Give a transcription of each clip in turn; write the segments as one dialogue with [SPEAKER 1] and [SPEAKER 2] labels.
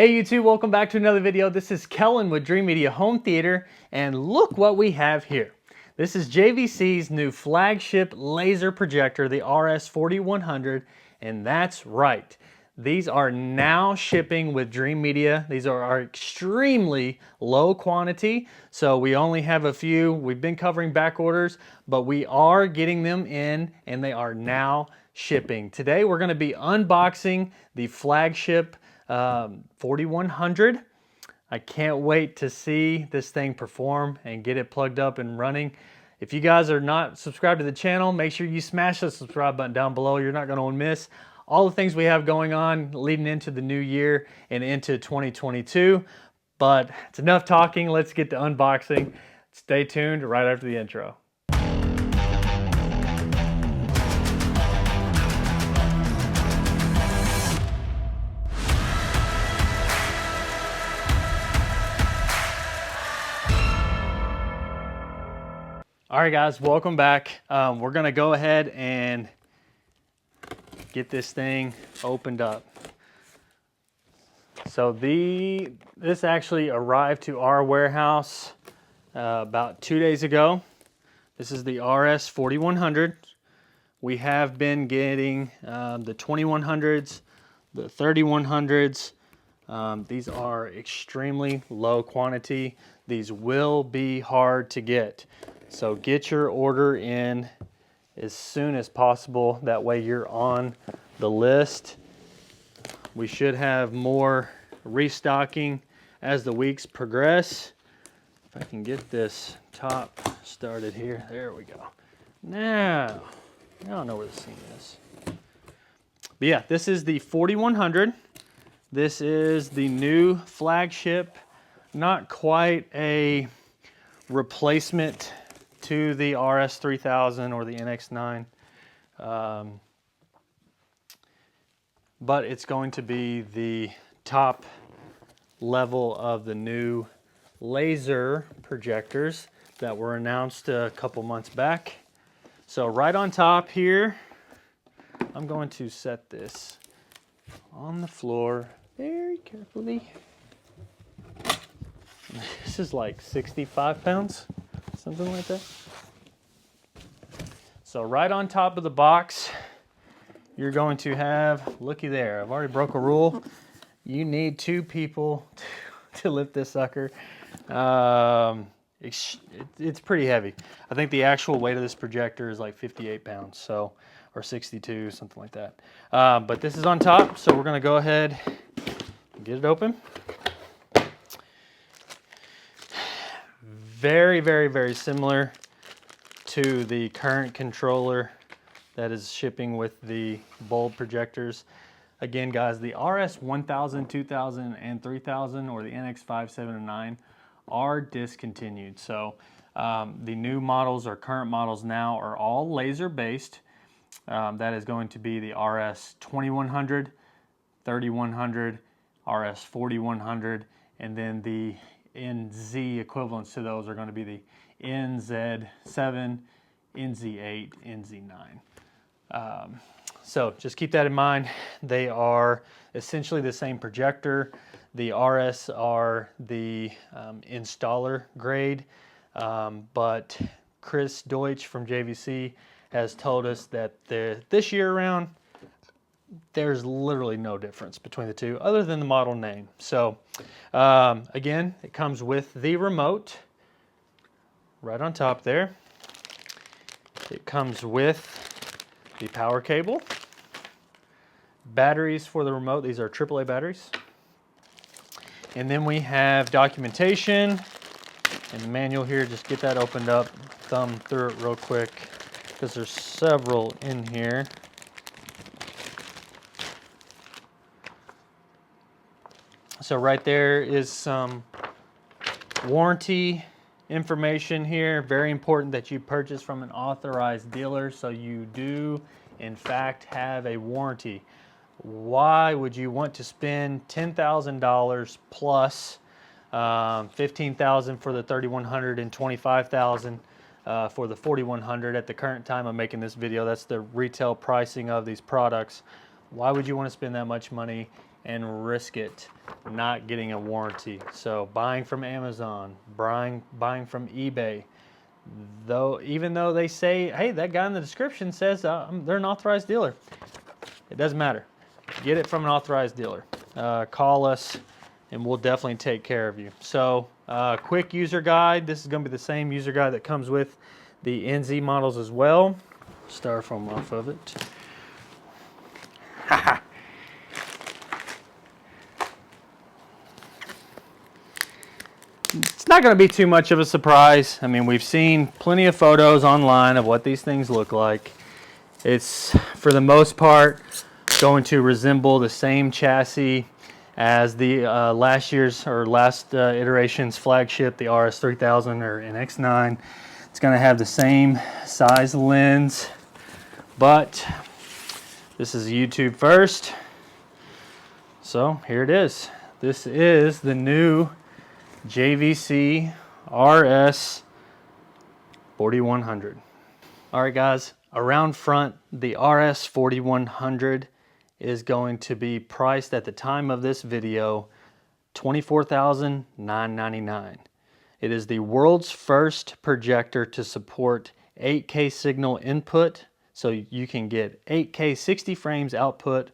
[SPEAKER 1] Hey YouTube, welcome back to another video. This is Kellen with Dreamedia Home Theater, and look what we have here. This is JVC's new flagship laser projector, the RS4100, and that's right. These are now shipping with Dreamedia. These are our extremely low quantity, so we only have a few. We've been covering back orders, but we are getting them in, and they are now shipping. Today we're going to be unboxing the flagship 4100. I can't wait to see this thing perform and get it plugged up and running. If you guys are not subscribed to the channel, make sure you smash the subscribe button down below. You're not going to miss all the things we have going on leading into the new year and into 2022. But it's enough talking. Let's get to unboxing. Stay tuned right after the intro. All right, guys, welcome back. We're gonna go ahead and get this thing opened up. So this actually arrived to our warehouse about 2 days ago. This is the RS4100. We have been getting the 2100s, the 3100s. These are extremely low quantity. These will be hard to get. So get your order in as soon as possible. That way you're on the list. We should have more restocking as the weeks progress. If I can get this top started here. There we go. Now, I don't know where the seam is. But yeah, this is the 4100. This is the new flagship. Not quite a replacement to the RS3000 or the NX9, but it's going to be the top level of the new laser projectors that were announced a couple months back. So right on top here, I'm going to set this on the floor very carefully. This is like 65 pounds. Something like that. So right on top of the box, you're going to have, looky there, I've already broke a rule. You need 2 people to lift this sucker. It's pretty heavy. I think the actual weight of this projector is like 58 pounds, so, or 62, something like that. But this is on top, so we're gonna go ahead and get it open. Very, very, very similar to the current controller that is shipping with the bulb projectors. Again, guys, the RS1000, 2000, and 3000, or the NX5, 7, and 9 are discontinued. So the new models or current models now are all laser based. That is going to be the RS2100, 3100, RS4100, and then the NZ equivalents to those are going to be the NZ7, NZ8, NZ9. So just keep that in mind. They are essentially the same projector. The RS are the installer grade, but Chris Deutsch from JVC has told us that this year around, there's literally no difference between the two other than the model name. So again, it comes with the remote right on top there. It comes with the power cable, batteries for the remote. These are AAA batteries. And then we have documentation and the manual here. Just get that opened up, thumb through it real quick because there's several in here. So right there is some warranty information here. Very important that you purchase from an authorized dealer, so you do in fact have a warranty. Why would you want to spend $10,000 plus $15,000 for the 3100 and $25,000 for the 4100 at the current time I'm making this video? That's the retail pricing of these products. Why would you want to spend that much money and risk it not getting a warranty. So buying from Amazon, buying from eBay, even though they say, hey, that guy in the description says they're an authorized dealer, it doesn't matter. Get it from an authorized dealer. Call us and we'll definitely take care of you. So quick user guide. This is going to be the same user guide that comes with the NZ models as well. Styrofoam off of it. It's not going to be too much of a surprise. I mean, we've seen plenty of photos online of what these things look like. It's, for the most part, going to resemble the same chassis as the last iteration's flagship, the RS4000 or NX9. It's going to have the same size lens, but this is YouTube first. So here it is. This is the new JVC RS4100. All right, guys, around front, the RS4100 is going to be priced at the time of this video $24,999. It is the world's first projector to support 8K signal input, so you can get 8K 60 frames output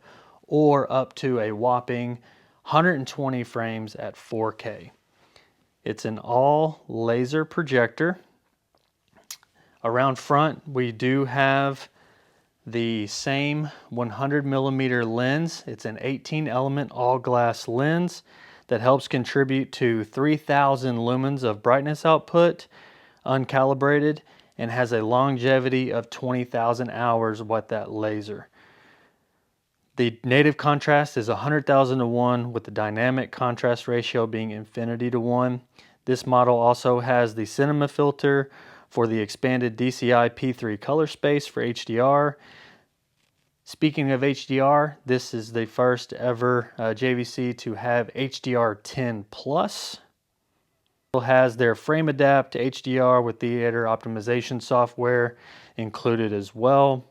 [SPEAKER 1] or up to a whopping 120 frames at 4K. It's an all laser projector. Around front, we do have the same 100mm lens. It's an 18 element all glass lens that helps contribute to 3,000 lumens of brightness output, uncalibrated, and has a longevity of 20,000 hours with that laser. The native contrast is 100,000 to 1, with the dynamic contrast ratio being infinity to 1. This model also has the cinema filter for the expanded DCI P3 color space for HDR. Speaking of HDR, this is the first ever JVC to have HDR10 Plus. It has their frame adapt to HDR with theater optimization software included as well.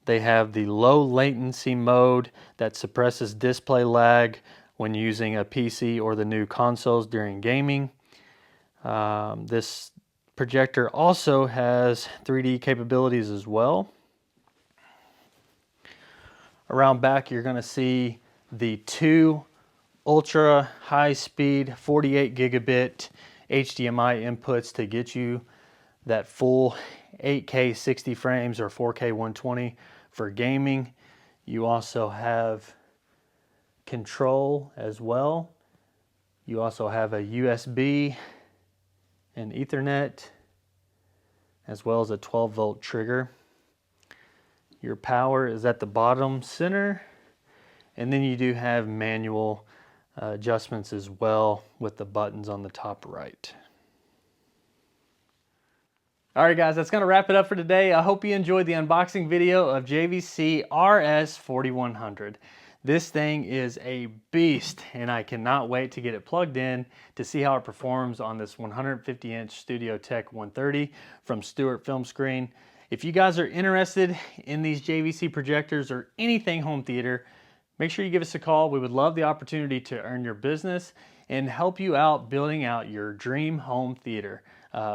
[SPEAKER 1] They have the low latency mode that suppresses display lag when using a PC or the new consoles during gaming. This projector also has 3D capabilities as well. Around back, you're going to see the two ultra high speed 48 gigabit HDMI inputs to get you that full 8K 60 frames or 4K 120 for gaming. You also have control as well. You also have a USB and Ethernet, as well as a 12-volt trigger. Your power is at the bottom center, and then you do have manual adjustments as well with the buttons on the top right. All right, guys, that's going to wrap it up for today. I hope you enjoyed the unboxing video of JVC RS4100. This thing is a beast, and I cannot wait to get it plugged in to see how it performs on this 150-inch Studio Tech 130 from Stewart Film Screen. If you guys are interested in these JVC projectors or anything home theater, make sure you give us a call. We would love the opportunity to earn your business and help you out building out your dream home theater.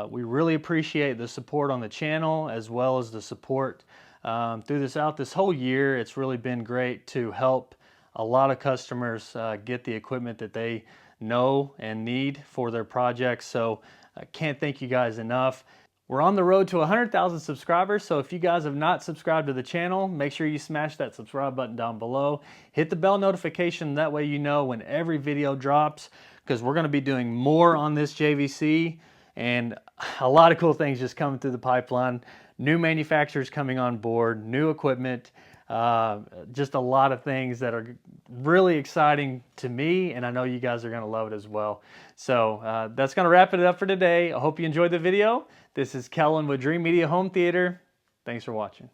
[SPEAKER 1] We really appreciate the support on the channel, as well as the support throughout this whole year. It's really been great to help a lot of customers get the equipment that they know and need for their projects. So I can't thank you guys enough. We're on the road to 100,000 subscribers, so if you guys have not subscribed to the channel, make sure you smash that subscribe button down below. Hit the bell notification, that way you know when every video drops, because we're going to be doing more on this JVC, and a lot of cool things just coming through the pipeline. New manufacturers coming on board, new equipment, just a lot of things that are really exciting to me, and I know you guys are going to love it as well. So that's going to wrap it up for today. I hope you enjoyed the video. This is Kellen with Dreamedia Home Theater. Thanks for watching.